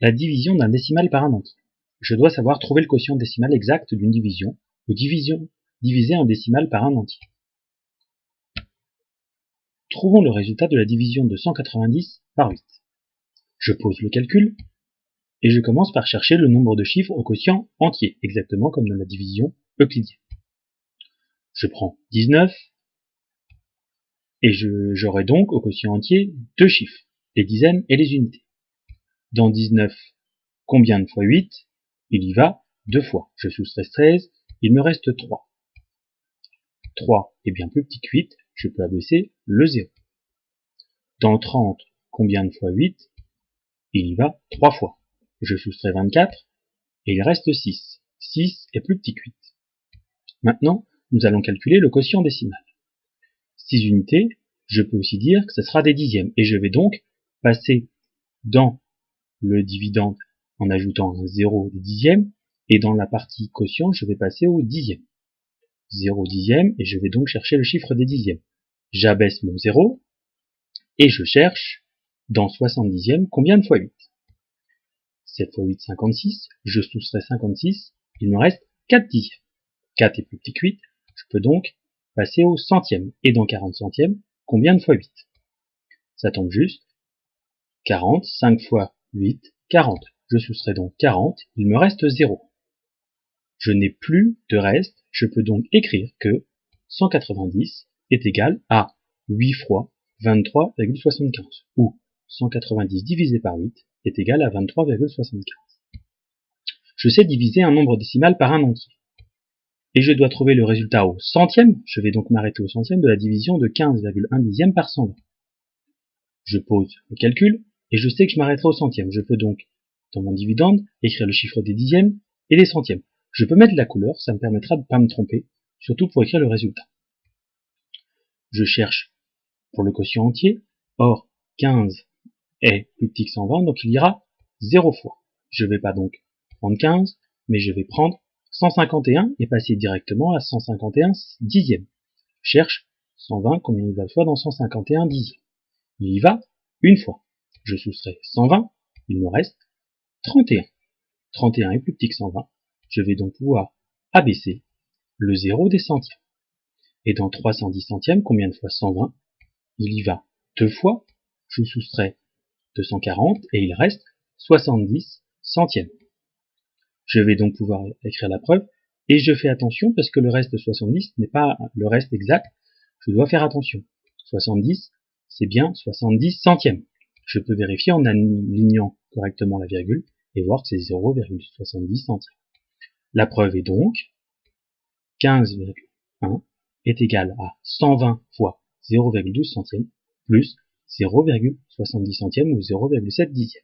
la division d'un décimal par un entier. Je dois savoir trouver le quotient décimal exact d'une division ou diviser un décimal par un entier. Trouvons le résultat de la division de 190 par 8. Je pose le calcul et je commence par chercher le nombre de chiffres au quotient entier, exactement comme dans la division euclidienne. Je prends 19 et j'aurai donc au quotient entier deux chiffres, les dizaines et les unités. Dans 19, combien de fois 8? Il y va 2 fois. Je soustrais 13, il me reste 3. 3 est bien plus petit que 8, je peux abaisser le 0. Dans 30, combien de fois 8? Il y va 3 fois. Je soustrais 24 et il reste 6. 6 est plus petit que 8. Maintenant, nous allons calculer le quotient décimal. 6 unités, je peux aussi dire que ce sera des dixièmes, et je vais donc passer dans le dividende en ajoutant un 0 des dixièmes, et dans la partie quotient, je vais passer au dixième. 0 dixième, et je vais donc chercher le chiffre des dixièmes. J'abaisse mon 0, et je cherche, dans 70e, combien de fois 8? 7 fois 8, 56, je soustrais 56, il me reste 4 dixièmes. 4 est plus petit que 8, je peux donc passer au centième. Et dans 40 centièmes, combien de fois 8? Ça tombe juste. 40, 5 fois 8, 40. Je soustrais donc 40, il me reste 0. Je n'ai plus de reste, je peux donc écrire que 190 est égal à 8 fois 23,75, ou 190 divisé par 8 est égal à 23,75. Je sais diviser un nombre décimal par un entier. Et je dois trouver le résultat au centième, je vais donc m'arrêter au centième de la division de 15,1 dixième par 120. Je pose le calcul, et je sais que je m'arrêterai au centième. Je peux donc, dans mon dividende, écrire le chiffre des dixièmes et des centièmes. Je peux mettre la couleur, ça me permettra de ne pas me tromper, surtout pour écrire le résultat. Je cherche pour le quotient entier, or 15 est plus petit que 120, donc il ira 0 fois. Je ne vais pas donc prendre 15, mais je vais prendre 151 et passer directement à 151 dixièmes. Je cherche 120, combien il va de fois dans 151 dixièmes. Il y va une fois. Je soustrais 120, il me reste 31. 31 est plus petit que 120. Je vais donc pouvoir abaisser le 0 des centièmes. Et dans 310 centièmes, combien de fois 120? Il y va 2 fois. Je soustrais 240 et il reste 70 centièmes. Je vais donc pouvoir écrire la preuve, et je fais attention parce que le reste de 70 n'est pas le reste exact, je dois faire attention. 70, c'est bien 70 centièmes. Je peux vérifier en alignant correctement la virgule et voir que c'est 0,70 centièmes. La preuve est donc 15,1 est égal à 120 fois 0,12 centièmes plus 0,70 centièmes ou 0,7 dixièmes.